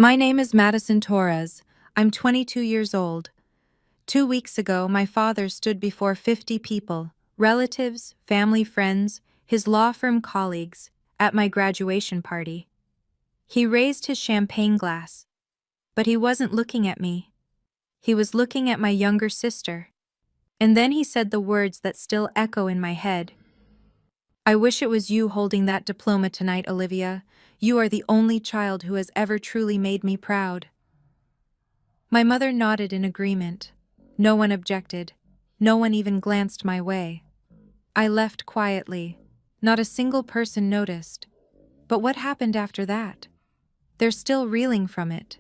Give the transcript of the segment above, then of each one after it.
My name is Madison Torres. I'm 22 years old. 2 weeks ago, my father stood before 50 people, relatives, family friends, his law firm colleagues, at my graduation party. He raised his champagne glass, but he wasn't looking at me. He was looking at my younger sister. And then he said the words that still echo in my head. "I wish it was you holding that diploma tonight, Olivia. You are the only child who has ever truly made me proud." My mother nodded in agreement. No one objected. No one even glanced my way. I left quietly. Not a single person noticed. But what happened after that? They're still reeling from it.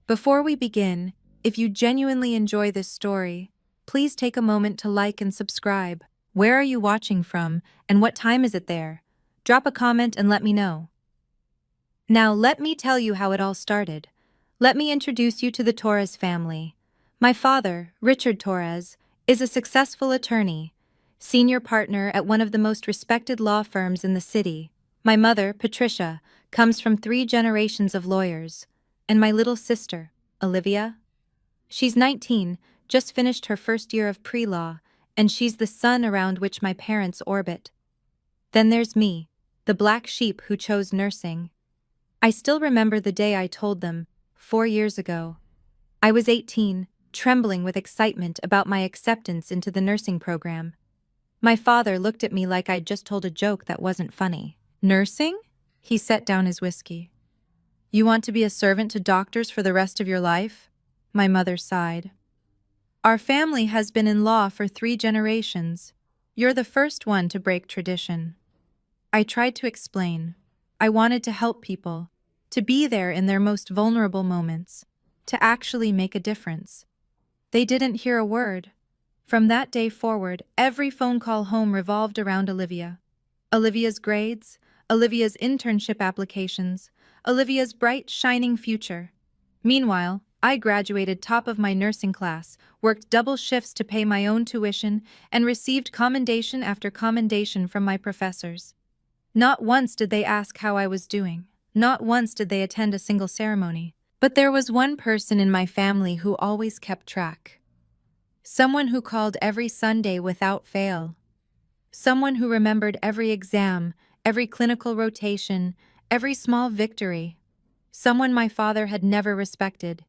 Before we begin, if you genuinely enjoy this story, please take a moment to like and subscribe. Where are you watching from, and what time is it there? Drop a comment and let me know. Now let me tell you how it all started. Let me introduce you to the Torres family. My father, Richard Torres, is a successful attorney, senior partner at one of the most respected law firms in the city. My mother, Patricia, comes from 3 generations of lawyers. And my little sister, Olivia? She's 19, just finished her first year of pre-law, and she's the sun around which my parents orbit. Then there's me, the black sheep who chose nursing. I still remember the day I told them, 4 years ago. I was 18, trembling with excitement about my acceptance into the nursing program. My father looked at me like I'd just told a joke that wasn't funny. "Nursing?" He set down his whiskey. "You want to be a servant to doctors for the rest of your life?" My mother sighed. "Our family has been in law for 3 generations. You're the first one to break tradition." I tried to explain. I wanted to help people, to be there in their most vulnerable moments, to actually make a difference. They didn't hear a word. From that day forward, every phone call home revolved around Olivia. Olivia's grades, Olivia's internship applications, Olivia's bright, shining future. Meanwhile, I graduated top of my nursing class, worked double shifts to pay my own tuition, and received commendation after commendation from my professors. Not once did they ask how I was doing. Not once did they attend a single ceremony. But there was one person in my family who always kept track. Someone who called every Sunday without fail. Someone who remembered every exam, every clinical rotation, every small victory. Someone my father had never respected.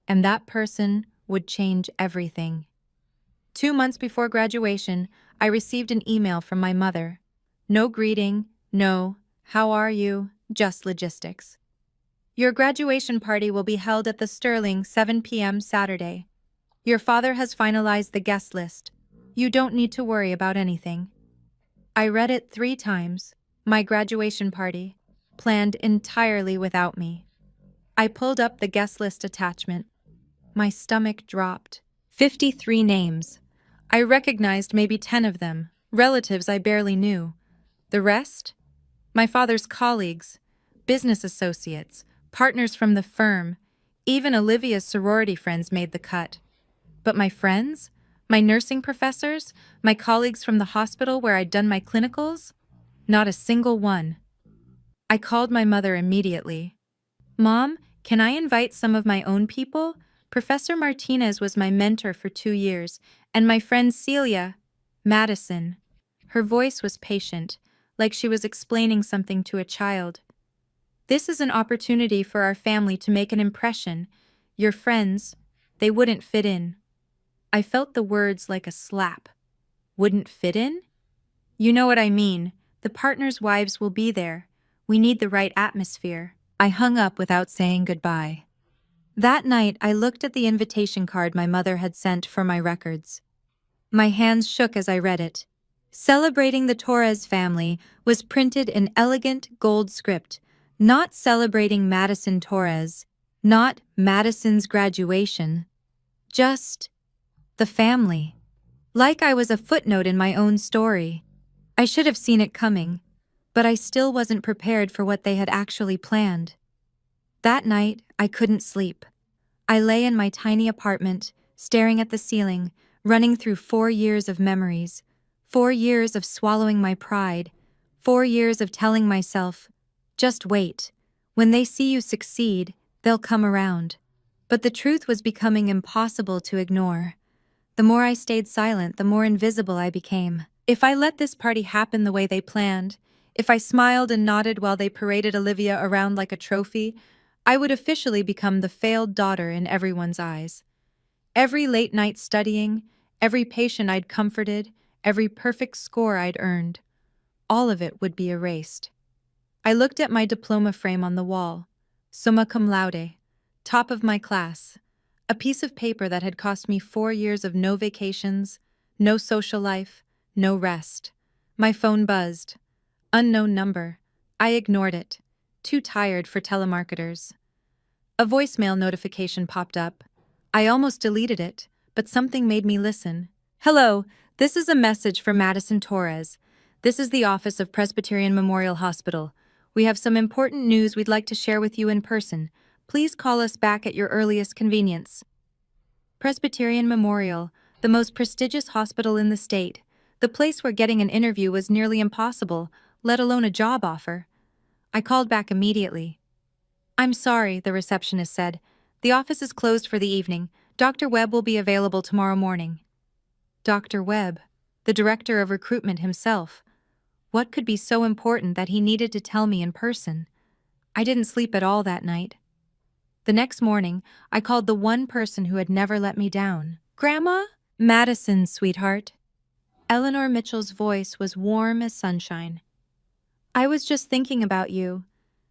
And that person would change everything. 2 months before graduation, I received an email from my mother. No greeting, no, "How are you?" just logistics. "Your graduation party will be held at the Sterling, 7 p.m. Saturday. Your father has finalized the guest list. You don't need to worry about anything." I read it 3 times. My graduation party, planned entirely without me. I pulled up the guest list attachment. My stomach dropped. 53 names. I recognized maybe 10 of them, relatives I barely knew. The rest? My father's colleagues, business associates, partners from the firm, even Olivia's sorority friends made the cut. But my friends? My nursing professors? My colleagues from the hospital where I'd done my clinicals? Not a single one. I called my mother immediately. "Mom, can I invite some of my own people? Professor Martinez was my mentor for 2 years, and my friend Celia, Madison." Her voice was patient, like she was explaining something to a child. "This is an opportunity for our family to make an impression. Your friends, they wouldn't fit in." I felt the words like a slap. Wouldn't fit in? You know what I mean. The partners' wives will be there. We need the right atmosphere. I hung up without saying goodbye. That night, I looked at the invitation card my mother had sent for my records. My hands shook as I read it. "Celebrating the Torres family" was printed in elegant gold script, not "celebrating Madison Torres," not "Madison's graduation," just "the family." Like I was a footnote in my own story. I should have seen it coming, but I still wasn't prepared for what they had actually planned. That night, I couldn't sleep. I lay in my tiny apartment, staring at the ceiling, running through 4 years of memories, 4 years of swallowing my pride, 4 years of telling myself, "Just wait. When they see you succeed, They'll come around. But the truth was becoming impossible to ignore. The more I stayed silent, the more invisible I became. If I let this party happen the way they planned, if I smiled and nodded while they paraded Olivia around like a trophy, I would officially become the failed daughter in everyone's eyes. Every late night studying, every patient I'd comforted, every perfect score I'd earned, all of it would be erased. I looked at my diploma frame on the wall. Summa cum laude, top of my class. A piece of paper that had cost me 4 years of no vacations, no social life, no rest. My phone buzzed. Unknown number. I ignored it. Too tired for telemarketers. A voicemail notification popped up. I almost deleted it, but something made me listen. Hello, this is a message for Madison Torres. This is the office of Presbyterian Memorial Hospital. We have some important news we'd like to share with you in person. Please call us back at your earliest convenience. Presbyterian Memorial, the most prestigious hospital in the state, the place where getting an interview was nearly impossible, let alone a job offer. I called back immediately. I'm sorry, the receptionist said. The office is closed for the evening. Dr. Webb will be available tomorrow morning. Dr. Webb, the director of recruitment himself. What could be so important that he needed to tell me in person? I didn't sleep at all that night. The next morning, I called the one person who had never let me down. Grandma? Madison, sweetheart. Eleanor Mitchell's voice was warm as sunshine. I was just thinking about you.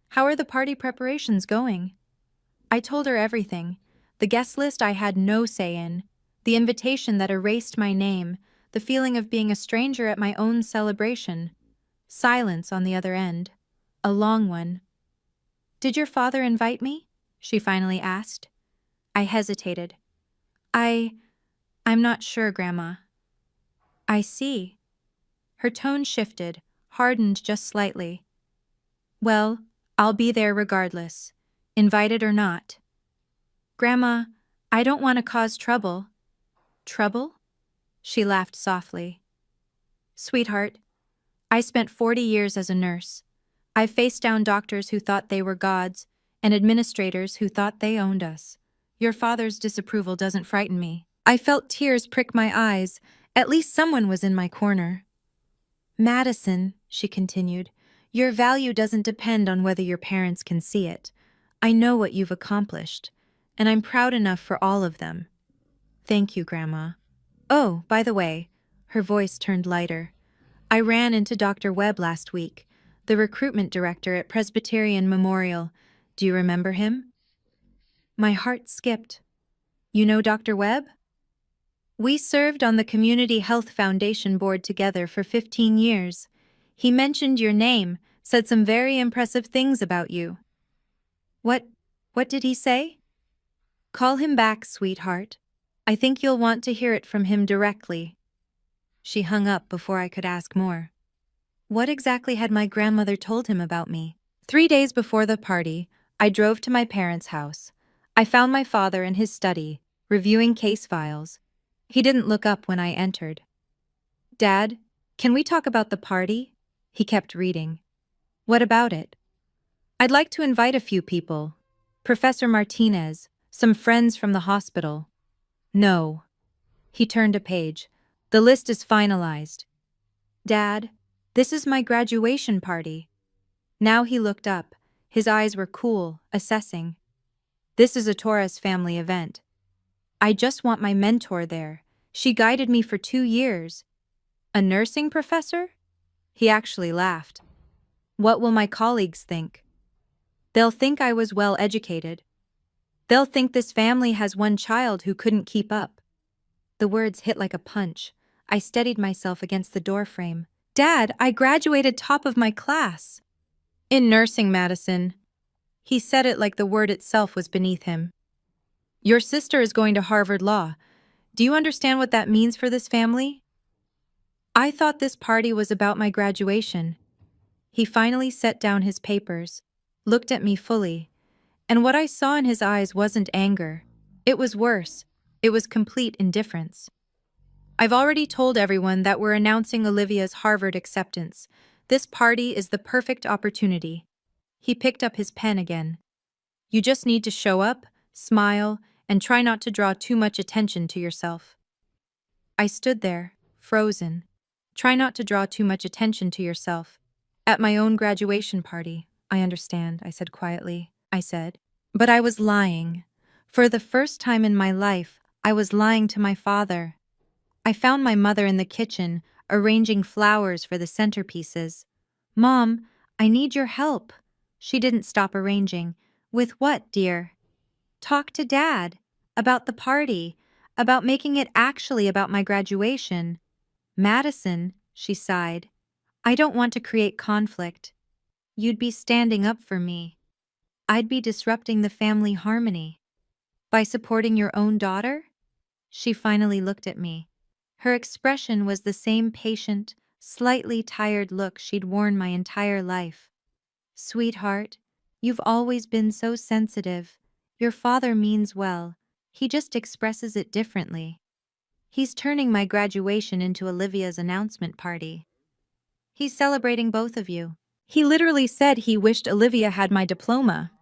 How are the party preparations going? I told her everything. The guest list I had no say in, the invitation that erased my name, the feeling of being a stranger at my own celebration. Silence on the other end. A long one. Did your father invite me? She finally asked. I hesitated. I'm not sure, Grandma. I see. Her tone shifted, hardened just slightly. Well, I'll be there regardless, invited or not. Grandma, I don't want to cause trouble. Trouble? She laughed softly. Sweetheart, I spent 40 years as a nurse. I faced down doctors who thought they were gods and administrators who thought they owned us. Your father's disapproval doesn't frighten me. I felt tears prick my eyes. At least someone was in my corner. Madison, she continued, your value doesn't depend on whether your parents can see it. I know what you've accomplished, and I'm proud enough for all of them. Thank you, Grandma. Oh, by the way, her voice turned lighter. I ran into Dr. Webb last week, the recruitment director at Presbyterian Memorial. Do you remember him? My heart skipped. You know Dr. Webb? We served on the Community Health Foundation board together for 15 years. He mentioned your name, said some very impressive things about you. What did he say? Call him back, sweetheart. I think you'll want to hear it from him directly. She hung up before I could ask more. What exactly had my grandmother told him about me? 3 days before the party, I drove to my parents' house. I found my father in his study, reviewing case files. He didn't look up when I entered. Dad, can we talk about the party? He kept reading. What about it? I'd like to invite a few people. Professor Martinez, some friends from the hospital. No. He turned a page. The list is finalized. Dad, this is my graduation party. Now he looked up. His eyes were cool, assessing. This is a Torres family event. I just want my mentor there. She guided me for 2 years. A nursing professor? He actually laughed. What will my colleagues think? They'll think I was well educated. They'll think this family has one child who couldn't keep up. The words hit like a punch. I steadied myself against the doorframe. Dad, I graduated top of my class. In nursing, Madison. He said it like the word itself was beneath him. Your sister is going to Harvard Law. Do you understand what that means for this family? I thought this party was about my graduation. He finally set down his papers, looked at me fully, and what I saw in his eyes wasn't anger. It was worse. It was complete indifference. I've already told everyone that we're announcing Olivia's Harvard acceptance. This party is the perfect opportunity. He picked up his pen again. You just need to show up, smile, and try not to draw too much attention to yourself. I stood there, frozen. Try not to draw too much attention to yourself. At my own graduation party, I understand, I said quietly. I said. But I was lying. For the first time in my life, I was lying to my father. I found my mother in the kitchen, arranging flowers for the centerpieces. Mom, I need your help. She didn't stop arranging. With what, dear? Talk to Dad. About the party. About making it actually about my graduation. Madison, she sighed. I don't want to create conflict. You'd be standing up for me. I'd be disrupting the family harmony. By supporting your own daughter? She finally looked at me. Her expression was the same patient, slightly tired look she'd worn my entire life. Sweetheart, you've always been so sensitive. Your father means well. He just expresses it differently. He's turning my graduation into Olivia's announcement party. He's celebrating both of you. He literally said he wished Olivia had my diploma.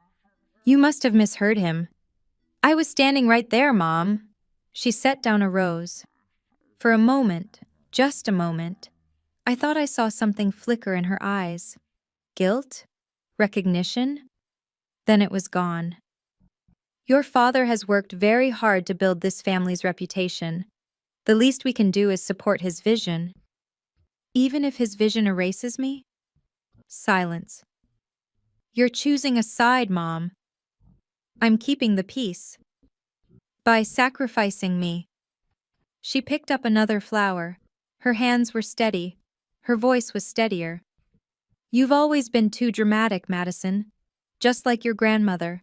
You must have misheard him. I was standing right there, Mom. She set down a rose. For a moment, just a moment, I thought I saw something flicker in her eyes. Guilt? Recognition? Then it was gone. Your father has worked very hard to build this family's reputation. The least we can do is support his vision. Even if his vision erases me? Silence. You're choosing a side, Mom. I'm keeping the peace. By sacrificing me. She picked up another flower. Her hands were steady. Her voice was steadier. You've always been too dramatic, Madison. Just like your grandmother.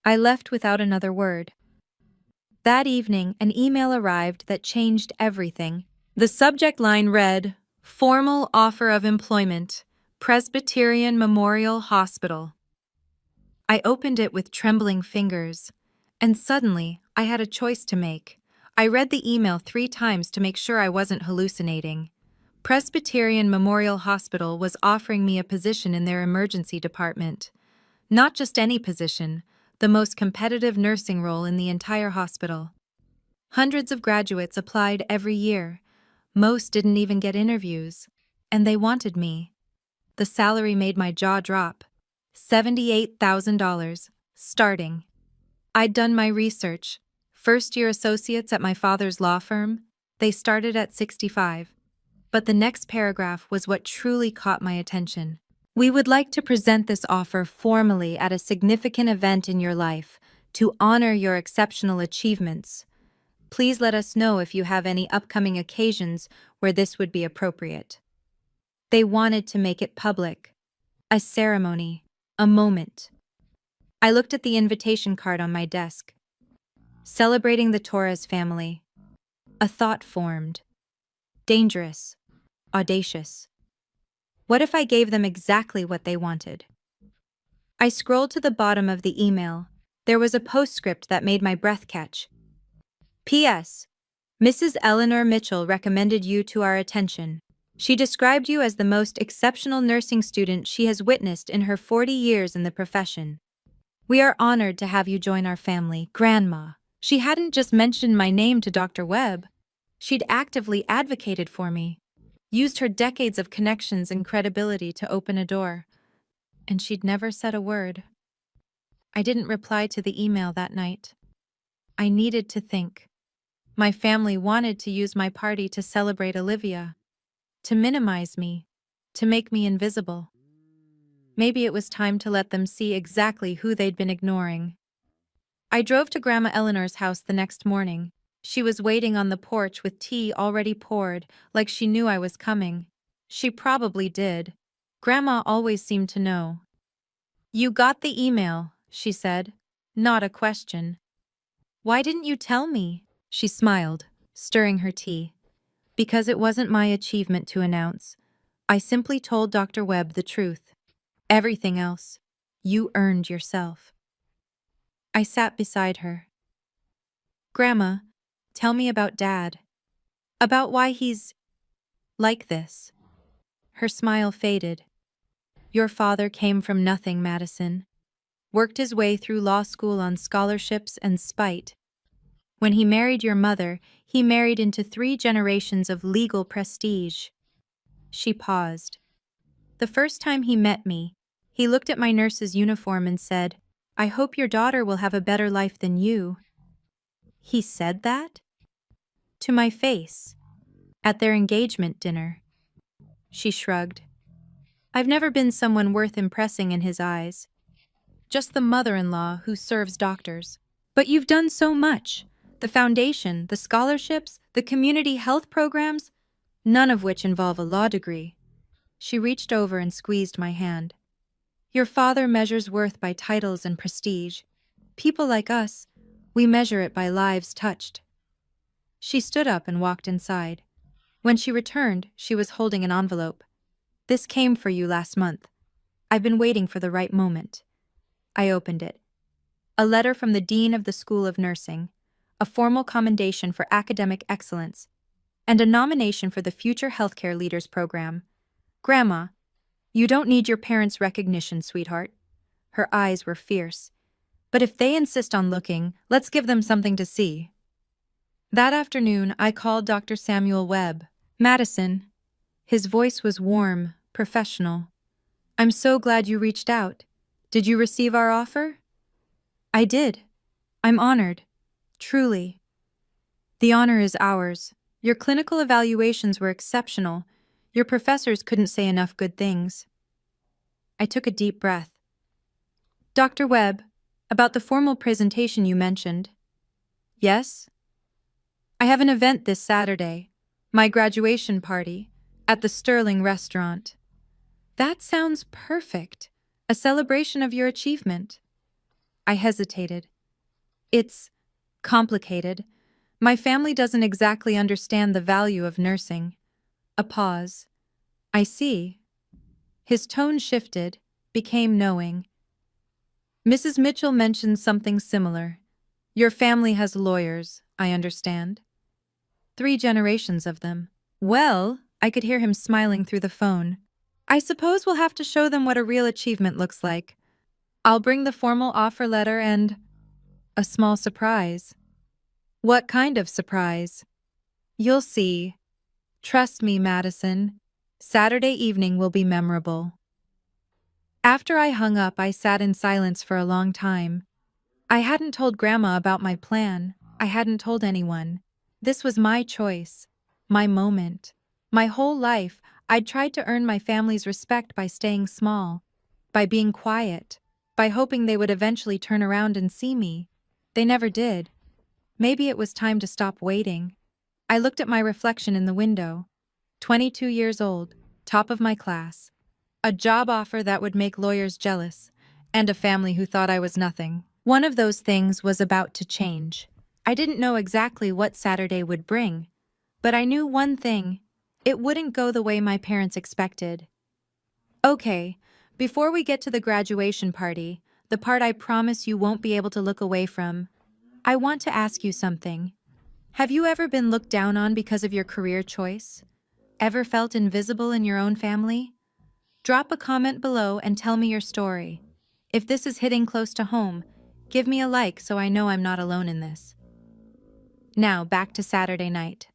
I left without another word. That evening, an email arrived that changed everything. The subject line read, Formal Offer of Employment, Presbyterian Memorial Hospital. I opened it with trembling fingers, and suddenly I had a choice to make. I read the email 3 times to make sure I wasn't hallucinating. Presbyterian Memorial Hospital was offering me a position in their emergency department. Not just any position, the most competitive nursing role in the entire hospital. Hundreds of graduates applied every year. Most didn't even get interviews. And they wanted me. The salary made my jaw drop. $78,000, starting. I'd done my research. First-year associates at my father's law firm, they started at 65. But the next paragraph was what truly caught my attention. We would like to present this offer formally at a significant event in your life to honor your exceptional achievements. Please let us know if you have any upcoming occasions where this would be appropriate. They wanted to make it public. A ceremony. A moment. I looked at the invitation card on my desk. Celebrating the Torres family. A thought formed. Dangerous. Audacious. What if I gave them exactly what they wanted? I scrolled to the bottom of the email. There was a postscript that made my breath catch. P.S. Mrs. Eleanor Mitchell recommended you to our attention. She described you as the most exceptional nursing student she has witnessed in her 40 years in the profession. We are honored to have you join our family, Grandma. She hadn't just mentioned my name to Dr. Webb. She'd actively advocated for me, used her decades of connections and credibility to open a door. And she'd never said a word. I didn't reply to the email that night. I needed to think. My family wanted to use my party to celebrate Olivia, to minimize me, to make me invisible. Maybe it was time to let them see exactly who they'd been ignoring. I drove to Grandma Eleanor's house the next morning. She was waiting on the porch with tea already poured, like she knew I was coming. She probably did. Grandma always seemed to know. You got the email, she said. Not a question. Why didn't you tell me? She smiled, stirring her tea. Because it wasn't my achievement to announce. I simply told Dr. Webb the truth. Everything else, you earned yourself. I sat beside her. Grandma, tell me about Dad. About why he's like this. Her smile faded. Your father came from nothing, Madison. worked his way through law school on scholarships and spite. When he married your mother, he married into 3 generations of legal prestige. She paused. The first time he met me, he looked at my nurse's uniform and said, "I hope your daughter will have a better life than you." He said that? To my face, at their engagement dinner. She shrugged. I've never been someone worth impressing in his eyes. Just the mother-in-law who serves doctors. But you've done so much. The foundation, the scholarships, the community health programs, none of which involve a law degree. She reached over and squeezed my hand. Your father measures worth by titles and prestige. People like us, we measure it by lives touched. She stood up and walked inside. When she returned, she was holding an envelope. This came for you last month. I've been waiting for the right moment. I opened it. A letter from the Dean of the School of Nursing, a formal commendation for academic excellence, and a nomination for the Future Healthcare Leaders Program. Grandma, you don't need your parents' recognition, sweetheart. Her eyes were fierce. But if they insist on looking, let's give them something to see. That afternoon, I called Dr. Samuel Webb. Madison. His voice was warm, professional. I'm so glad you reached out. Did you receive our offer? I did. I'm honored. Truly. The honor is ours. Your clinical evaluations were exceptional. Your professors couldn't say enough good things. I took a deep breath. Dr. Webb, about the formal presentation you mentioned. Yes? I have an event this Saturday, my graduation party, at the Sterling restaurant. That sounds perfect. A celebration of your achievement. I hesitated. It's complicated. My family doesn't exactly understand the value of nursing. A pause. I see. His tone shifted, became knowing. Mrs. Mitchell mentioned something similar. Your family has lawyers, I understand. 3 generations of them. Well, I could hear him smiling through the phone. I suppose we'll have to show them what a real achievement looks like. I'll bring the formal offer letter and a small surprise. What kind of surprise? You'll see. Trust me, Madison. Saturday evening will be memorable. After I hung up, I sat in silence for a long time. I hadn't told Grandma about my plan. I hadn't told anyone. This was my choice, my moment. My whole life, I'd tried to earn my family's respect by staying small, by being quiet, by hoping they would eventually turn around and see me. They never did. Maybe it was time to stop waiting. I looked at my reflection in the window. 22 years old, top of my class. A job offer that would make lawyers jealous, and a family who thought I was nothing. One of those things was about to change. I didn't know exactly what Saturday would bring, but I knew one thing. It wouldn't go the way my parents expected. Okay, before we get to the graduation party, the part I promise you won't be able to look away from, I want to ask you something. Have you ever been looked down on because of your career choice? Ever felt invisible in your own family? Drop a comment below and tell me your story. If this is hitting close to home, give me a like so I know I'm not alone in this. Now, back to Saturday night.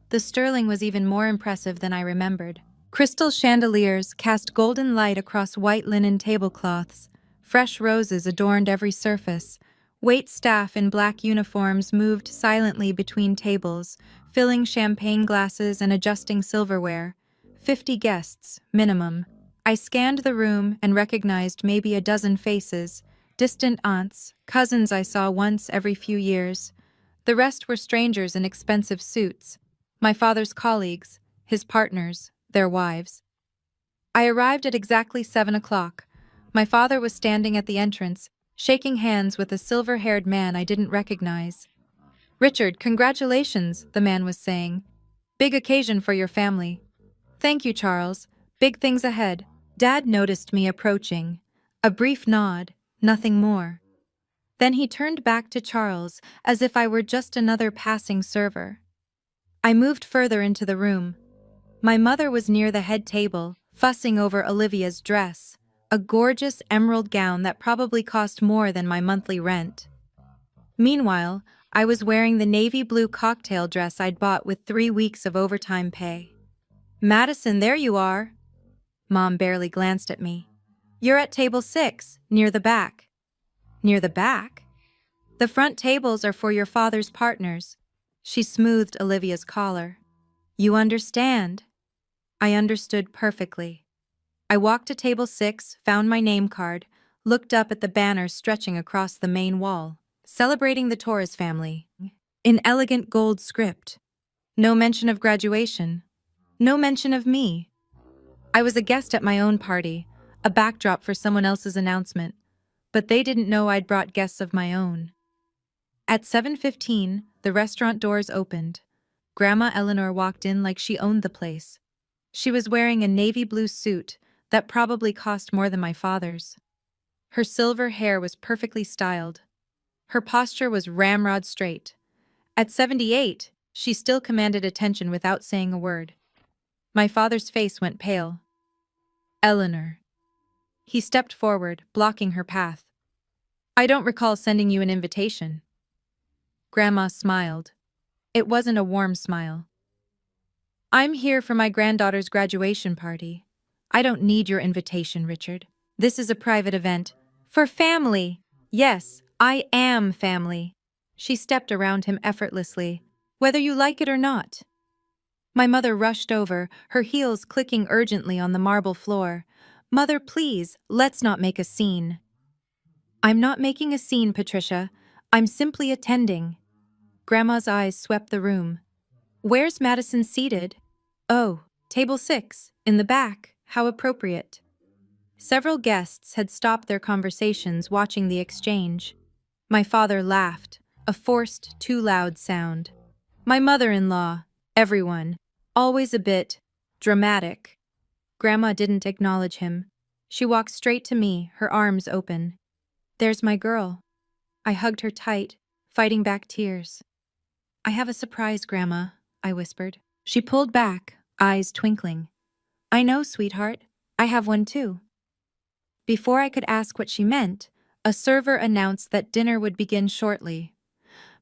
The Sterling was even more impressive than I remembered. Crystal chandeliers cast golden light across white linen tablecloths. Fresh roses adorned every surface. Wait staff in black uniforms moved silently between tables, filling champagne glasses and adjusting silverware. 50 guests, minimum. I scanned the room and recognized maybe a dozen faces, distant aunts, cousins I saw once every few years. The rest were strangers in expensive suits, my father's colleagues, his partners, their wives. I arrived at exactly 7 o'clock. My father was standing at the entrance, shaking hands with a silver-haired man I didn't recognize. Richard, congratulations, the man was saying. Big occasion for your family. Thank you, Charles. Big things ahead. Dad noticed me approaching. A brief nod, nothing more. Then he turned back to Charles as if I were just another passing server. I moved further into the room. My mother was near the head table, fussing over Olivia's dress. a gorgeous emerald gown that probably cost more than my monthly rent. Meanwhile, I was wearing the navy blue cocktail dress I'd bought with 3 weeks of overtime pay. Madison, there you are. Mom barely glanced at me. You're at table 6, near the back. Near the back? The front tables are for your father's partners. She smoothed Olivia's collar. You understand? I understood perfectly. I walked to table 6, found my name card, looked up at the banners stretching across the main wall, celebrating the Torres family. In elegant gold script. No mention of graduation. No mention of me. I was a guest at my own party, a backdrop for someone else's announcement, but they didn't know I'd brought guests of my own. At 7:15, the restaurant doors opened. Grandma Eleanor walked in like she owned the place. She was wearing a navy blue suit that probably cost more than my father's. Her silver hair was perfectly styled. Her posture was ramrod straight. At 78, she still commanded attention without saying a word. My father's face went pale. Eleanor. He stepped forward, blocking her path. I don't recall sending you an invitation. Grandma smiled. It wasn't a warm smile. I'm here for my granddaughter's graduation party. I don't need your invitation, Richard. This is a private event. For family. Yes, I am family. She stepped around him effortlessly, whether you like it or not. My mother rushed over, her heels clicking urgently on the marble floor. Mother, please, let's not make a scene. I'm not making a scene, Patricia. I'm simply attending. Grandma's eyes swept the room. Where's Madison seated? Oh, table 6, in the back. How appropriate. Several guests had stopped their conversations watching the exchange. My father laughed, a forced, too loud sound. My mother-in-law, everyone, always a bit dramatic. Grandma didn't acknowledge him. She walked straight to me, her arms open. There's my girl. I hugged her tight, fighting back tears. I have a surprise, Grandma, I whispered. She pulled back, eyes twinkling. I know, sweetheart. I have one too. Before I could ask what she meant, a server announced that dinner would begin shortly.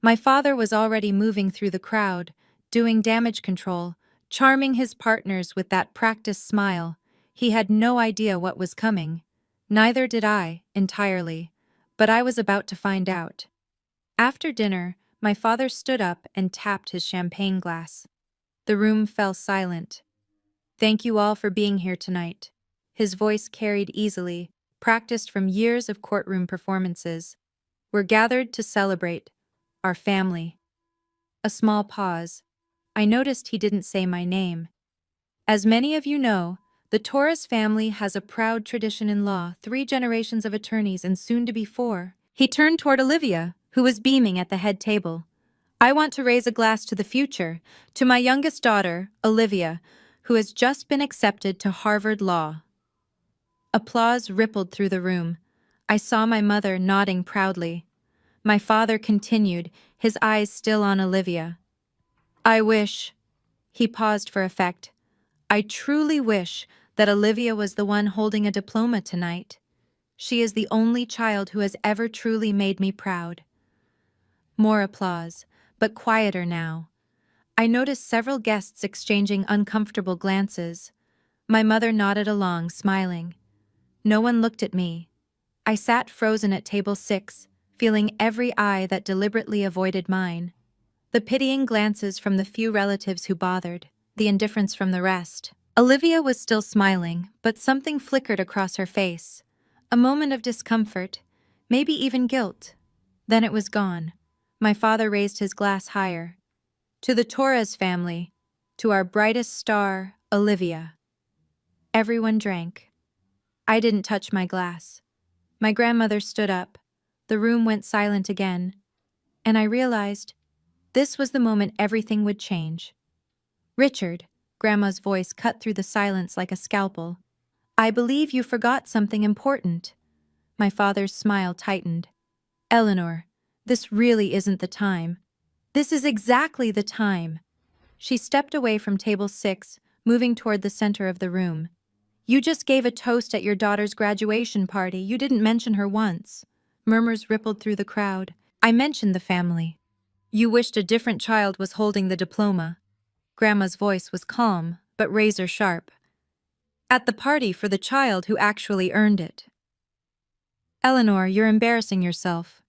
My father was already moving through the crowd, doing damage control, charming his partners with that practiced smile. He had no idea what was coming. Neither did I, entirely. But I was about to find out. After dinner, my father stood up and tapped his champagne glass. The room fell silent. Thank you all for being here tonight. His voice carried easily, practiced from years of courtroom performances. We're gathered to celebrate our family. A small pause. I noticed he didn't say my name. As many of you know, the Torres family has a proud tradition in law, 3 generations of attorneys and soon to be 4. He turned toward Olivia, who was beaming at the head table. I want to raise a glass to the future, to my youngest daughter, Olivia, who has just been accepted to Harvard Law. Applause rippled through the room. I saw my mother nodding proudly. My father continued, his eyes still on Olivia. I wish. He paused for effect. I truly wish that Olivia was the one holding a diploma tonight. She is the only child who has ever truly made me proud. More applause, but quieter now. I noticed several guests exchanging uncomfortable glances. My mother nodded along, smiling. No one looked at me. I sat frozen at table 6, feeling every eye that deliberately avoided mine. The pitying glances from the few relatives who bothered, the indifference from the rest. Olivia was still smiling, but something flickered across her face. A moment of discomfort, maybe even guilt. Then it was gone. My father raised his glass higher. To the Torres family, to our brightest star, Olivia. Everyone drank. I didn't touch my glass. My grandmother stood up. The room went silent again. And I realized this was the moment everything would change. Richard, Grandma's voice cut through the silence like a scalpel. I believe you forgot something important. My father's smile tightened. Eleanor, this really isn't the time. This is exactly the time. She stepped away from table 6, moving toward the center of the room. You just gave a toast at your daughter's graduation party. You didn't mention her once. Murmurs rippled through the crowd. I mentioned the family. You wished a different child was holding the diploma. Grandma's voice was calm, but razor sharp. At the party for the child who actually earned it. Eleanor, you're embarrassing yourself.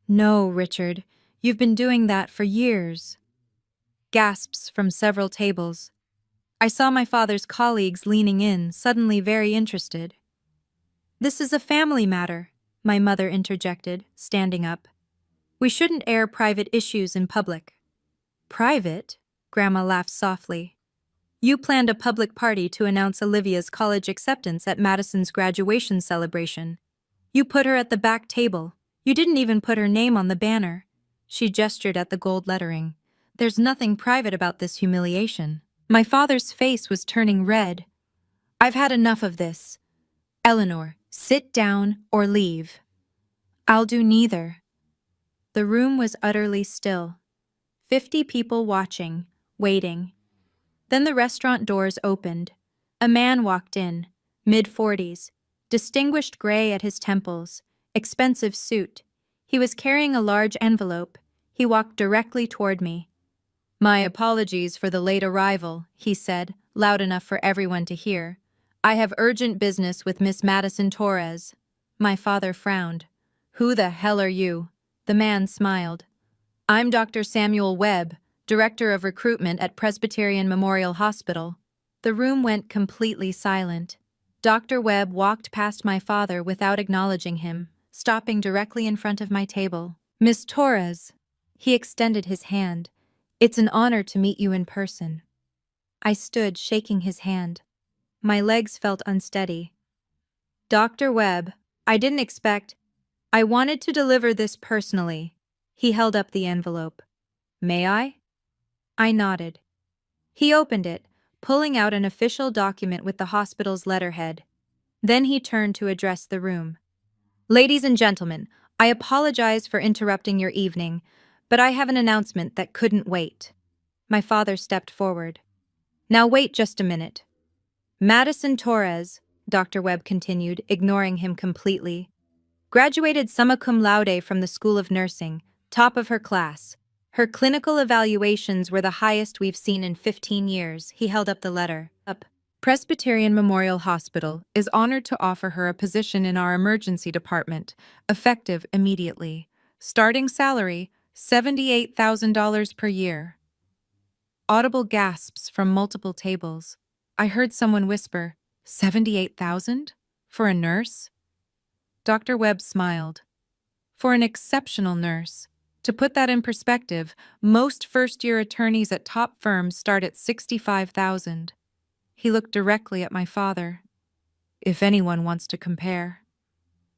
No, Richard. You've been doing that for years. Gasps from several tables. I saw my father's colleagues leaning in, suddenly very interested. This is a family matter, my mother interjected, standing up. We shouldn't air private issues in public. Private? Grandma laughed softly. You planned a public party to announce Olivia's college acceptance at Madison's graduation celebration. You put her at the back table. You didn't even put her name on the banner. She gestured at the gold lettering. There's nothing private about this humiliation. My father's face was turning red. I've had enough of this. Eleanor, sit down or leave. I'll do neither. The room was utterly still. 50 people watching, waiting. Then the restaurant doors opened. A man walked in, mid-40s, distinguished gray at his temples, expensive suit. He was carrying a large envelope. He walked directly toward me. My apologies for the late arrival, he said, loud enough for everyone to hear. I have urgent business with Miss Madison Torres. My father frowned. Who the hell are you? The man smiled. I'm Dr. Samuel Webb, Director of Recruitment at Presbyterian Memorial Hospital. The room went completely silent. Dr. Webb walked past my father without acknowledging him, stopping directly in front of my table. Miss Torres. He extended his hand. It's an honor to meet you in person. I stood, shaking his hand. My legs felt unsteady. Dr. Webb, I didn't expect. I wanted to deliver this personally. He held up the envelope. May I? I nodded. He opened it, pulling out an official document with the hospital's letterhead. Then he turned to address the room. Ladies and gentlemen, I apologize for interrupting your evening, but I have an announcement that couldn't wait. My father stepped forward. Now wait just a minute. Madison Torres, Dr. Webb continued, ignoring him completely, graduated summa cum laude from the School of Nursing, top of her class. Her clinical evaluations were the highest we've seen in 15 years. He held up the letter. Presbyterian Memorial Hospital is honored to offer her a position in our emergency department, effective immediately. Starting salary, $78,000 per year. Audible gasps from multiple tables. I heard someone whisper, 78,000? For a nurse? Dr. Webb smiled. For an exceptional nurse. To put that in perspective, most first-year attorneys at top firms start at 65,000. He looked directly at my father. If anyone wants to compare.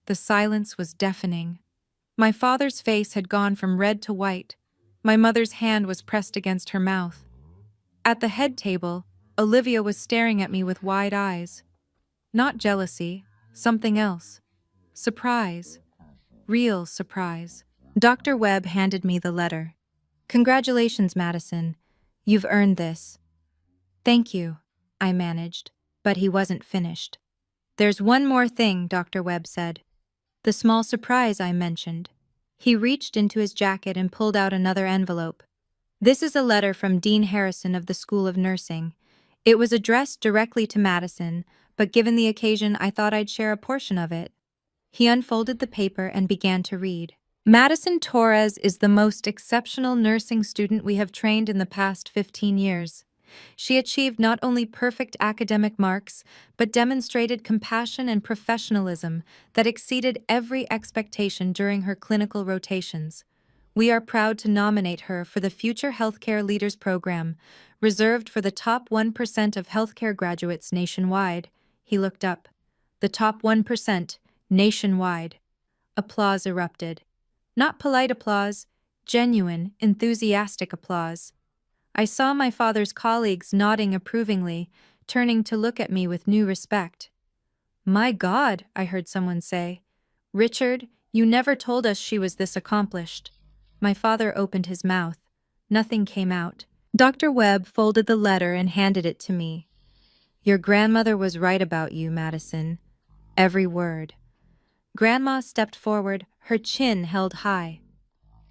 The silence was deafening. My father's face had gone from red to white. My mother's hand was pressed against her mouth. At the head table, Olivia was staring at me with wide eyes. Not jealousy, something else. Surprise. Real surprise. Dr. Webb handed me the letter. Congratulations, Madison. You've earned this. Thank you, I managed, but he wasn't finished. There's one more thing, Dr. Webb said. The small surprise I mentioned. He reached into his jacket and pulled out another envelope. This is a letter from Dean Harrison of the School of Nursing. It was addressed directly to Madison, but given the occasion, I thought I'd share a portion of it. He unfolded the paper and began to read. Madison Torres is the most exceptional nursing student we have trained in the past 15 years. She achieved not only perfect academic marks, but demonstrated compassion and professionalism that exceeded every expectation during her clinical rotations. We are proud to nominate her for the Future Healthcare Leaders Program, reserved for the top 1% of healthcare graduates nationwide. He looked up. The top 1%, nationwide. Applause erupted. Not polite applause, genuine, enthusiastic applause. I saw my father's colleagues nodding approvingly, turning to look at me with new respect. My God, I heard someone say. Richard, you never told us she was this accomplished. My father opened his mouth. Nothing came out. Dr. Webb folded the letter and handed it to me. Your grandmother was right about you, Madison. Every word. Grandma stepped forward, her chin held high.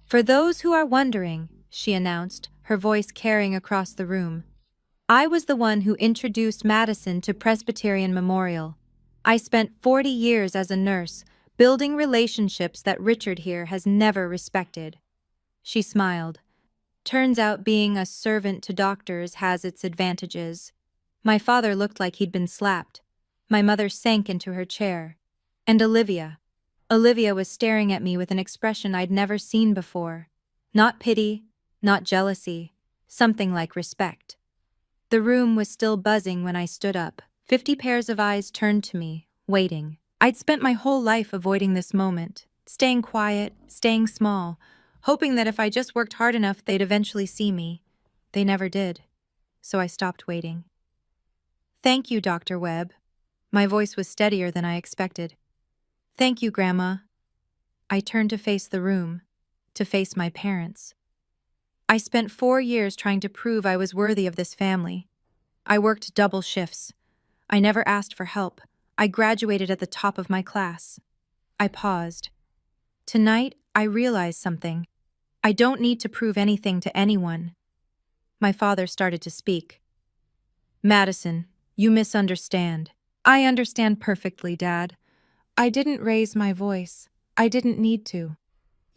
For those who are wondering, she announced, her voice carrying across the room, I was the one who introduced Madison to Presbyterian Memorial. I spent 40 years as a nurse, building relationships that Richard here has never respected. She smiled. Turns out being a servant to doctors has its advantages. My father looked like he'd been slapped. My mother sank into her chair. And Olivia was staring at me with an expression I'd never seen before. Not pity, not jealousy, something like respect. The room was still buzzing when I stood up. 50 pairs of eyes turned to me, waiting. I'd spent my whole life avoiding this moment, staying quiet, staying small, hoping that if I just worked hard enough they'd eventually see me. They never did, so I stopped waiting. Thank you, Dr. Webb. My voice was steadier than I expected. Thank you, Grandma. I turned to face the room, to face my parents. I spent 4 years trying to prove I was worthy of this family. I worked double shifts. I never asked for help. I graduated at the top of my class. I paused. Tonight, I realized something. I don't need to prove anything to anyone. My father started to speak. Madison, you misunderstand. I understand perfectly, Dad. I didn't raise my voice. I didn't need to.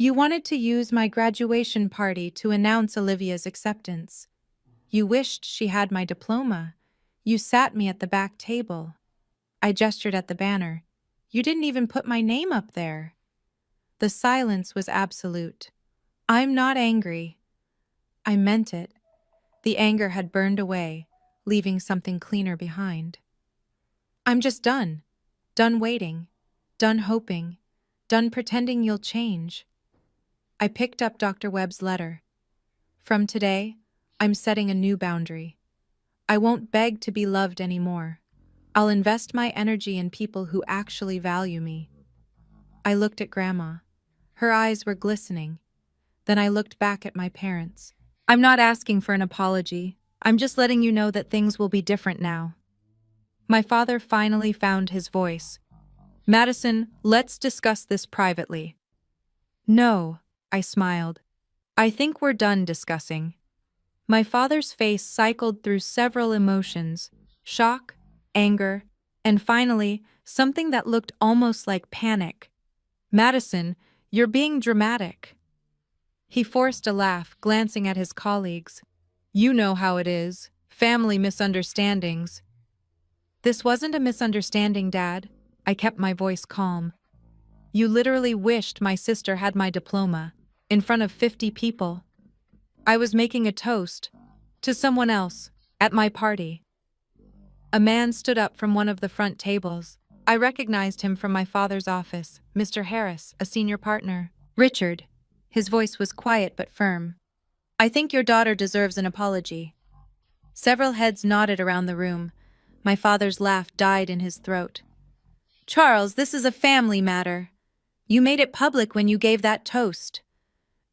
You wanted to use my graduation party to announce Olivia's acceptance. You wished she had my diploma. You sat me at the back table. I gestured at the banner. You didn't even put my name up there. The silence was absolute. I'm not angry. I meant it. The anger had burned away, leaving something cleaner behind. I'm just done. Done waiting. Done hoping. Done pretending you'll change. I picked up Dr. Webb's letter. From today, I'm setting a new boundary. I won't beg to be loved anymore. I'll invest my energy in people who actually value me. I looked at Grandma. Her eyes were glistening. Then I looked back at my parents. I'm not asking for an apology. I'm just letting you know that things will be different now. My father finally found his voice. Madison, let's discuss this privately. No, I smiled. I think we're done discussing. My father's face cycled through several emotions, shock, anger, and finally, something that looked almost like panic. Madison, you're being dramatic. He forced a laugh, glancing at his colleagues. You know how it is, family misunderstandings. This wasn't a misunderstanding, Dad. I kept my voice calm. You literally wished my sister had my diploma, in front of 50 people. I was making a toast to someone else at my party. A man stood up from one of the front tables. I recognized him from my father's office, Mr. Harris, a senior partner. Richard. His voice was quiet but firm. I think your daughter deserves an apology. Several heads nodded around the room. My father's laugh died in his throat. Charles, this is a family matter. You made it public when you gave that toast.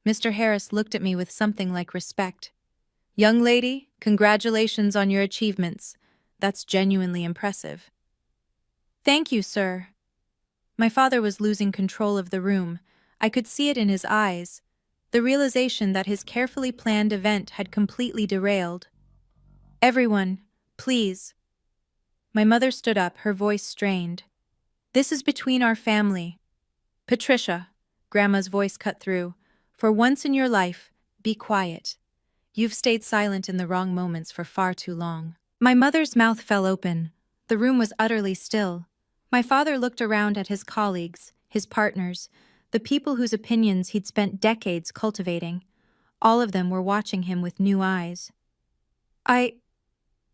Mr. Harris looked at me with something like respect. Young lady, congratulations on your achievements. That's genuinely impressive. Thank you, sir. My father was losing control of the room. I could see it in his eyes, the realization that his carefully planned event had completely derailed. Everyone, please. My mother stood up, her voice strained. This is between our family. Patricia, Grandma's voice cut through, for once in your life, be quiet. You've stayed silent in the wrong moments for far too long. My mother's mouth fell open. The room was utterly still. My father looked around at his colleagues, his partners, the people whose opinions he'd spent decades cultivating. All of them were watching him with new eyes.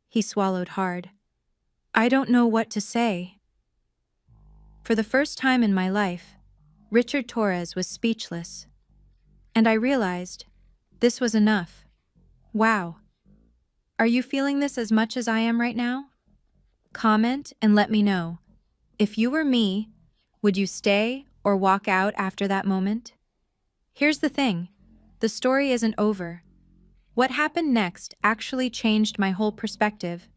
He swallowed hard. I don't know what to say. For the first time in my life, Richard Torres was speechless. And I realized this was enough. Wow. Are you feeling this as much as I am right now? Comment and let me know. If you were me, would you stay or walk out after that moment? Here's the thing. The story isn't over. What happened next actually changed my whole perspective.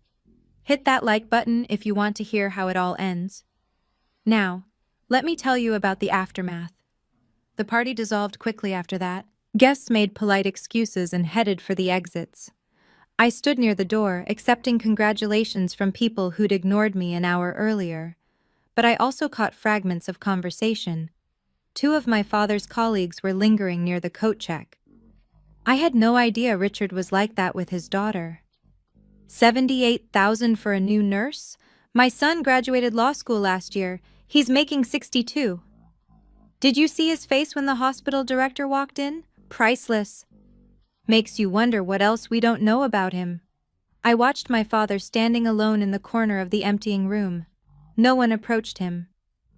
Hit that like button if you want to hear how it all ends. Now, let me tell you about the aftermath. The party dissolved quickly after that. Guests made polite excuses and headed for the exits. I stood near the door, accepting congratulations from people who'd ignored me an hour earlier. But I also caught fragments of conversation. Two of my father's colleagues were lingering near the coat check. I had no idea Richard was like that with his daughter. 78,000 for a new nurse? My son graduated law school last year. He's making 62. Did you see his face when the hospital director walked in? Priceless. Makes you wonder what else we don't know about him. I watched my father standing alone in the corner of the emptying room. No one approached him.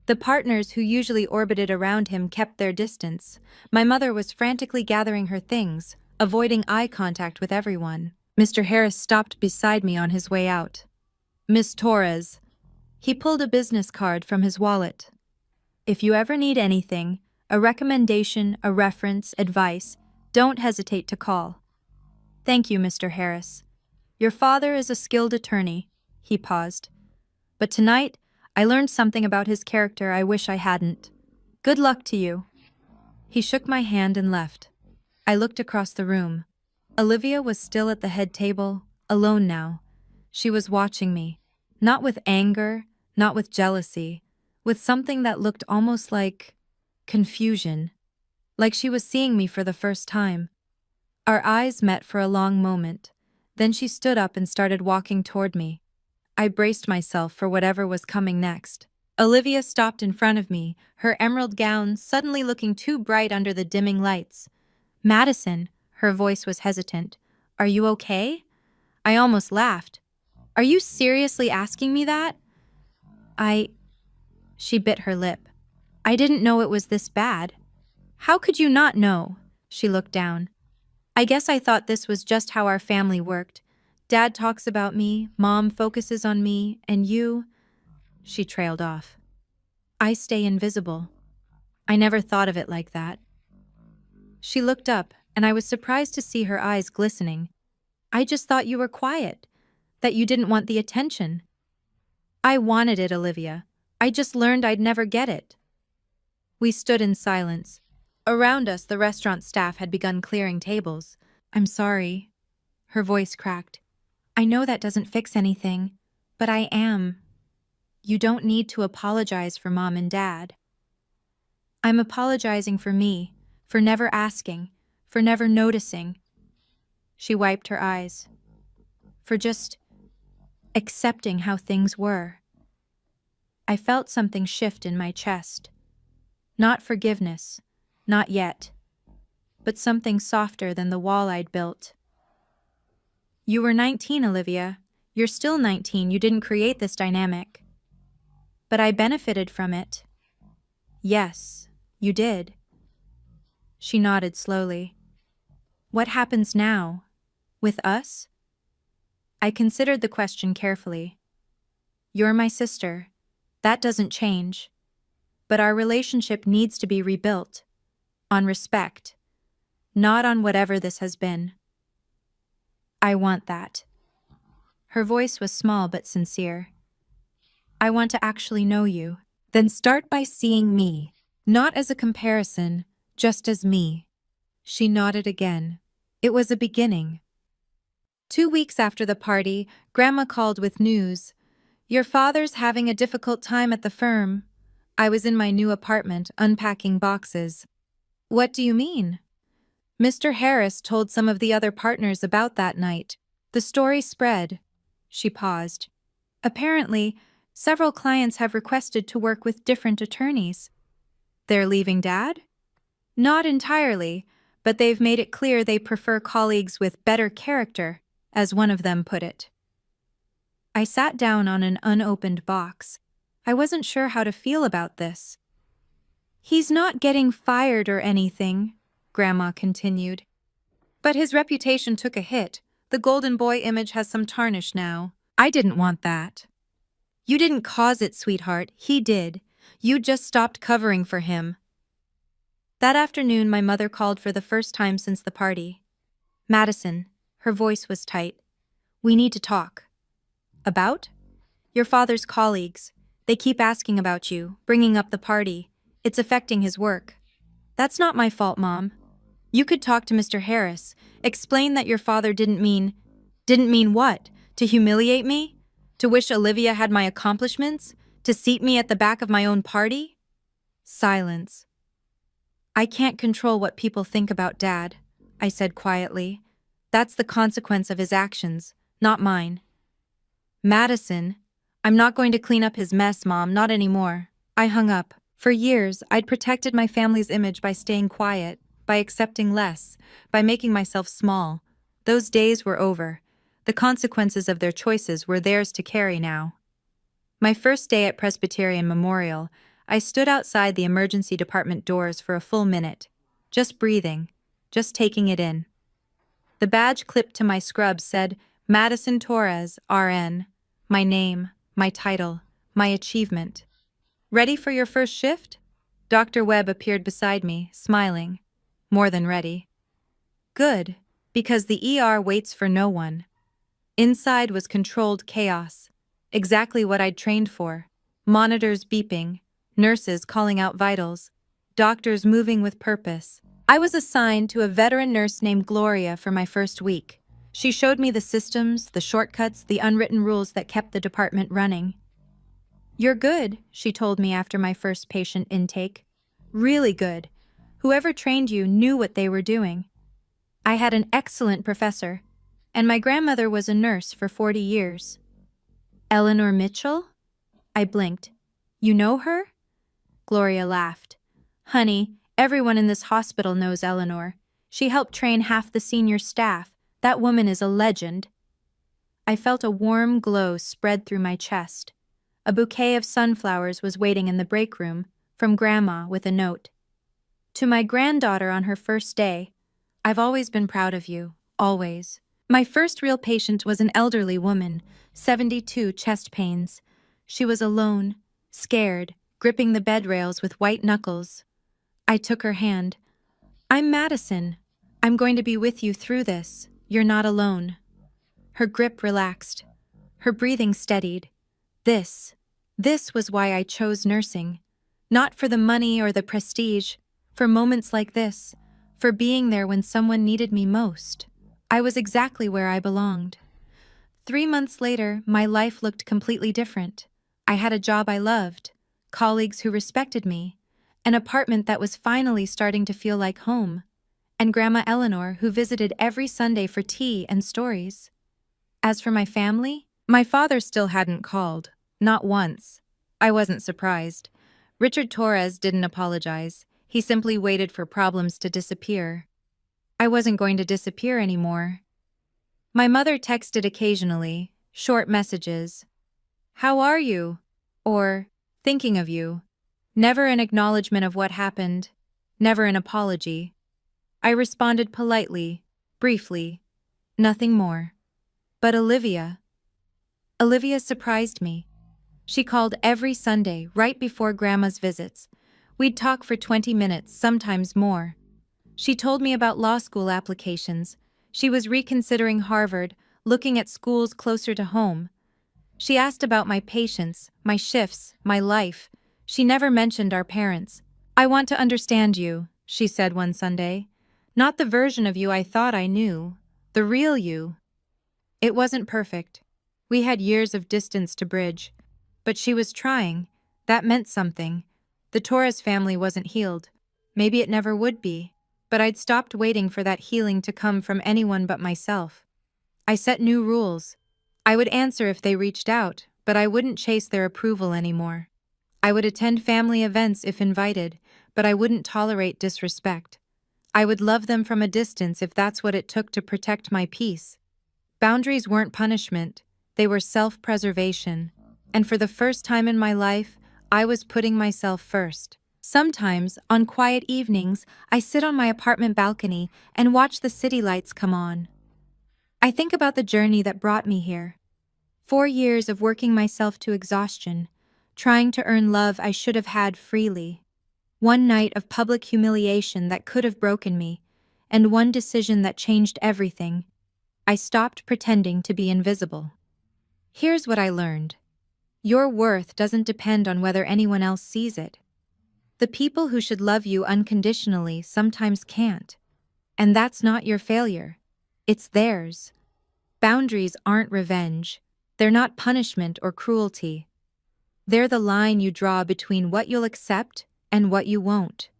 The partners who usually orbited around him kept their distance. My mother was frantically gathering her things, avoiding eye contact with everyone. Mr. Harris stopped beside me on his way out. Miss Torres. He pulled a business card from his wallet. If you ever need anything, a recommendation, a reference, advice, don't hesitate to call. Thank you, Mr. Harris. Your father is a skilled attorney. He paused. But tonight, I learned something about his character I wish I hadn't. Good luck to you. He shook my hand and left. I looked across the room. Olivia was still at the head table, alone now. She was watching me, not with anger, not with jealousy, with something that looked almost like confusion, like she was seeing me for the first time. Our eyes met for a long moment. Then she stood up and started walking toward me. I braced myself for whatever was coming next. Olivia stopped in front of me, her emerald gown suddenly looking too bright under the dimming lights. Madison, her voice was hesitant. Are you okay? I almost laughed. Are you seriously asking me that? She bit her lip. I didn't know it was this bad. How could you not know? She looked down. I guess I thought this was just how our family worked. Dad talks about me, Mom focuses on me, and you... She trailed off. I stay invisible. I never thought of it like that. She looked up, and I was surprised to see her eyes glistening. I just thought you were quiet, that you didn't want the attention. I wanted it, Olivia. I just learned I'd never get it. We stood in silence. Around us, the restaurant staff had begun clearing tables. I'm sorry. Her voice cracked. I know that doesn't fix anything, but I am. You don't need to apologize for Mom and Dad. I'm apologizing for me, for never asking, for never noticing. She wiped her eyes. For just accepting how things were. I felt something shift in my chest. Not forgiveness, not yet, but something softer than the wall I'd built. You were 19, Olivia. You're still 19, you didn't create this dynamic. But I benefited from it. Yes, you did. She nodded slowly. What happens now? With us? I considered the question carefully. You're my sister. That doesn't change. But our relationship needs to be rebuilt. On respect. Not on whatever this has been. I want that. Her voice was small but sincere. I want to actually know you. Then start by seeing me. Not as a comparison, just as me. She nodded again. It was a beginning. 2 weeks after the party, Grandma called with news. Your father's having a difficult time at the firm. I was in my new apartment, unpacking boxes. What do you mean? Mr. Harris told some of the other partners about that night. The story spread. She paused. Apparently, several clients have requested to work with different attorneys. They're leaving Dad? Not entirely, but they've made it clear they prefer colleagues with better character, as one of them put it. I sat down on an unopened box. I wasn't sure how to feel about this. He's not getting fired or anything, Grandma continued. But his reputation took a hit. The golden boy image has some tarnish now. I didn't want that. You didn't cause it, sweetheart. He did. You just stopped covering for him. That afternoon, my mother called for the first time since the party. Madison, her voice was tight. We need to talk. About? Your father's colleagues. They keep asking about you, bringing up the party. It's affecting his work. That's not my fault, Mom. You could talk to Mr. Harris. Explain that your father didn't mean what? To humiliate me? To wish Olivia had my accomplishments? To seat me at the back of my own party? Silence. I can't control what people think about Dad, I said quietly. That's the consequence of his actions, not mine. Madison, I'm not going to clean up his mess, Mom, not anymore. I hung up. For years, I'd protected my family's image by staying quiet, by accepting less, by making myself small. Those days were over. The consequences of their choices were theirs to carry now. My first day at Presbyterian Memorial, I stood outside the emergency department doors for a full minute, just breathing, just taking it in. The badge clipped to my scrub said, Madison Torres, RN. My name, my title, my achievement. Ready for your first shift? Dr. Webb appeared beside me, smiling. More than ready. Good, because the ER waits for no one. Inside was controlled chaos. Exactly what I'd trained for. Monitors beeping, nurses calling out vitals, doctors moving with purpose. I was assigned to a veteran nurse named Gloria for my first week. She showed me the systems, the shortcuts, the unwritten rules that kept the department running. You're good, she told me after my first patient intake. Really good. Whoever trained you knew what they were doing. I had an excellent professor, and my grandmother was a nurse for 40 years. Eleanor Mitchell? I blinked. You know her? Gloria laughed. Honey, everyone in this hospital knows Eleanor. She helped train half the senior staff. That woman is a legend. I felt a warm glow spread through my chest. A bouquet of sunflowers was waiting in the break room, from Grandma with a note. To my granddaughter on her first day, I've always been proud of you, always. My first real patient was an elderly woman, 72, chest pains. She was alone, scared, gripping the bed rails with white knuckles. I took her hand. I'm Madison. I'm going to be with you through this. You're not alone. Her grip relaxed. Her breathing steadied. This was why I chose nursing. Not for the money or the prestige, for moments like this, for being there when someone needed me most. I was exactly where I belonged. 3 months later, my life looked completely different. I had a job I loved, colleagues who respected me, an apartment that was finally starting to feel like home, and Grandma Eleanor who visited every Sunday for tea and stories. As for my family, my father still hadn't called. Not once. I wasn't surprised. Richard Torres didn't apologize. He simply waited for problems to disappear. I wasn't going to disappear anymore. My mother texted occasionally, short messages. How are you? Or, thinking of you. Never an acknowledgement of what happened. Never an apology. I responded politely, briefly. Nothing more. But Olivia surprised me. She called every Sunday, right before Grandma's visits. We'd talk for 20 minutes, sometimes more. She told me about law school applications. She was reconsidering Harvard, looking at schools closer to home. She asked about my patients, my shifts, my life. She never mentioned our parents. I want to understand you, she said one Sunday. Not the version of you I thought I knew. The real you. It wasn't perfect. We had years of distance to bridge. But she was trying. That meant something. The Torres family wasn't healed. Maybe it never would be. But I'd stopped waiting for that healing to come from anyone but myself. I set new rules. I would answer if they reached out, but I wouldn't chase their approval anymore. I would attend family events if invited, but I wouldn't tolerate disrespect. I would love them from a distance if that's what it took to protect my peace. Boundaries weren't punishment. They were self-preservation. And for the first time in my life, I was putting myself first. Sometimes, on quiet evenings, I sit on my apartment balcony and watch the city lights come on. I think about the journey that brought me here. 4 years of working myself to exhaustion, trying to earn love I should have had freely. One night of public humiliation that could have broken me, and one decision that changed everything. I stopped pretending to be invisible. Here's what I learned. Your worth doesn't depend on whether anyone else sees it. The people who should love you unconditionally sometimes can't. And that's not your failure. It's theirs. Boundaries aren't revenge. They're not punishment or cruelty. They're the line you draw between what you'll accept and what you won't.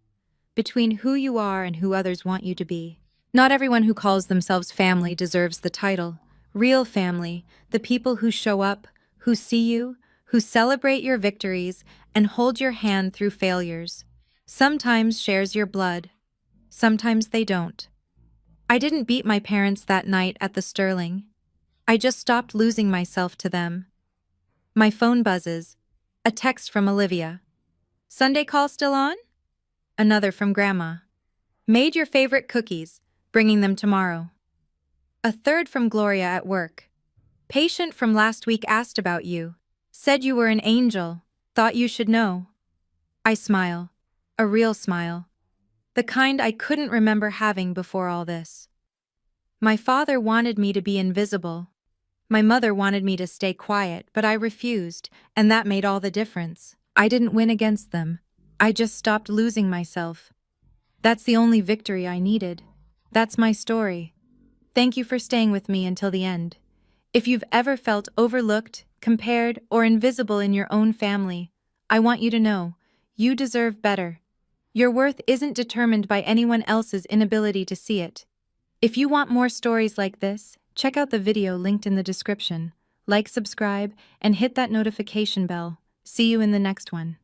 Between who you are and who others want you to be. Not everyone who calls themselves family deserves the title. Real family, the people who show up, who see you, who celebrate your victories, and hold your hand through failures. Sometimes shares your blood. Sometimes they don't. I didn't beat my parents that night at the Sterling. I just stopped losing myself to them. My phone buzzes. A text from Olivia. Sunday call still on? Another from Grandma. Made your favorite cookies, bringing them tomorrow. A third from Gloria at work. Patient from last week asked about you. Said you were an angel. Thought you should know. I smile. A real smile. The kind I couldn't remember having before all this. My father wanted me to be invisible. My mother wanted me to stay quiet, but I refused, and that made all the difference. I didn't win against them. I just stopped losing myself. That's the only victory I needed. That's my story. Thank you for staying with me until the end. If you've ever felt overlooked, compared, or invisible in your own family, I want you to know, you deserve better. Your worth isn't determined by anyone else's inability to see it. If you want more stories like this, check out the video linked in the description. Like, subscribe, and hit that notification bell. See you in the next one.